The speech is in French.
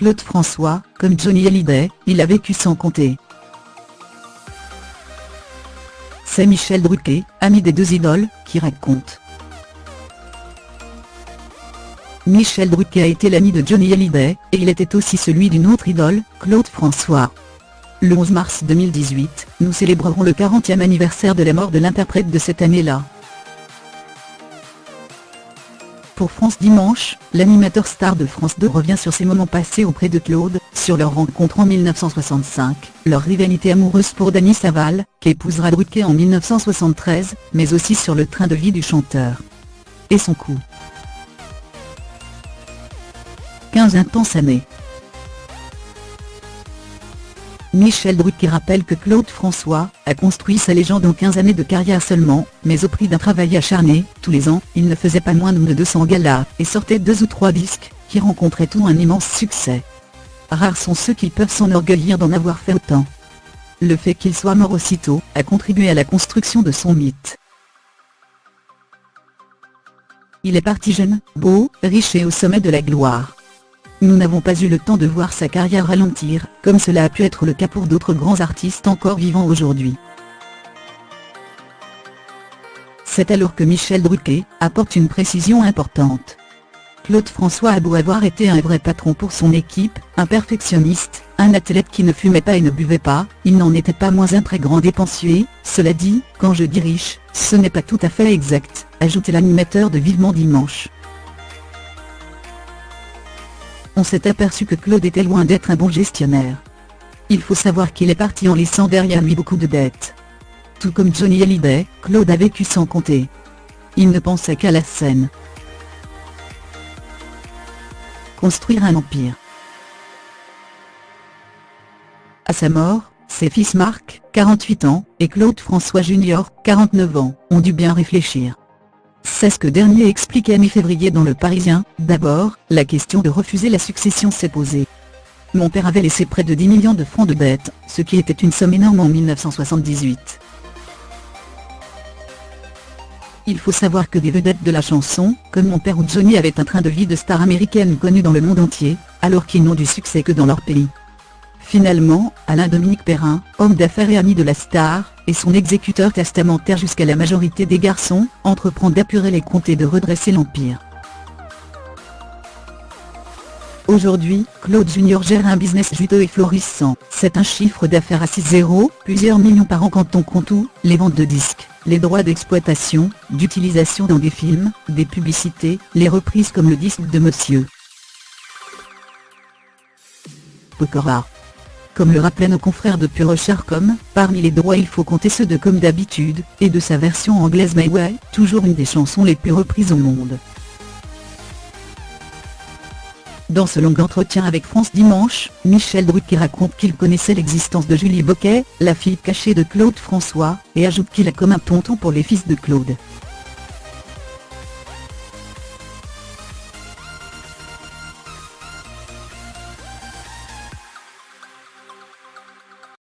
Claude François, comme Johnny Hallyday, il a vécu sans compter. C'est Michel Drucker, ami des deux idoles, qui raconte. Michel Drucker a été l'ami de Johnny Hallyday, et il était aussi celui d'une autre idole, Claude François. Le 11 mars 2018, nous célébrerons le 40e anniversaire de la mort de l'interprète de cette année-là. Pour France Dimanche, l'animateur star de France 2 revient sur ses moments passés auprès de Claude, sur leur rencontre en 1965, leur rivalité amoureuse pour Dany Saval, qu'épousera Drucker en 1973, mais aussi sur le train de vie du chanteur. Et son coup. 15 intenses années. Michel Drucker rappelle que Claude François a construit sa légende en 15 années de carrière seulement, mais au prix d'un travail acharné. Tous les ans, il ne faisait pas moins de 200 galas, et sortait 2 ou 3 disques, qui rencontraient tout un immense succès. Rares sont ceux qui peuvent s'enorgueillir d'en avoir fait autant. Le fait qu'il soit mort aussitôt, a contribué à la construction de son mythe. Il est parti jeune, beau, riche et au sommet de la gloire. Nous n'avons pas eu le temps de voir sa carrière ralentir, comme cela a pu être le cas pour d'autres grands artistes encore vivants aujourd'hui. C'est alors que Michel Drucker apporte une précision importante. Claude François a beau avoir été un vrai patron pour son équipe, un perfectionniste, un athlète qui ne fumait pas et ne buvait pas, il n'en était pas moins un très grand dépensier. Cela dit, quand je dis riche, ce n'est pas tout à fait exact, ajoutait l'animateur de Vivement Dimanche. On s'est aperçu que Claude était loin d'être un bon gestionnaire. Il faut savoir qu'il est parti en laissant derrière lui beaucoup de dettes. Tout comme Johnny Hallyday, Claude a vécu sans compter. Il ne pensait qu'à la scène. Construire un empire. À sa mort, ses fils Marc, 48 ans, et Claude François Jr., 49 ans, ont dû bien réfléchir. C'est ce que dernier expliquait mi-février dans Le Parisien. D'abord, la question de refuser la succession s'est posée. Mon père avait laissé près de 10 millions de francs de dettes, ce qui était une somme énorme en 1978. Il faut savoir que des vedettes de la chanson, comme mon père ou Johnny, avaient un train de vie de stars américaines connues dans le monde entier, alors qu'ils n'ont du succès que dans leur pays. Finalement, Alain-Dominique Perrin, homme d'affaires et ami de la star, et son exécuteur testamentaire jusqu'à la majorité des garçons, entreprend d'apurer les comptes et de redresser l'empire. Aujourd'hui, Claude Jr. gère un business juteux et florissant. C'est un chiffre d'affaires à 6 zéros, plusieurs millions par an quand on compte tout, les ventes de disques, les droits d'exploitation, d'utilisation dans des films, des publicités, les reprises comme le disque de Monsieur Pokora. Comme le rappelaient nos confrères de Pure-Charcom, parmi les droits il faut compter ceux de Comme d'habitude, et de sa version anglaise My Way, toujours une des chansons les plus reprises au monde. Dans ce long entretien avec France Dimanche, Michel Drucker raconte qu'il connaissait l'existence de Julie Bocquet, la fille cachée de Claude François, et ajoute qu'il a comme un tonton pour les fils de Claude.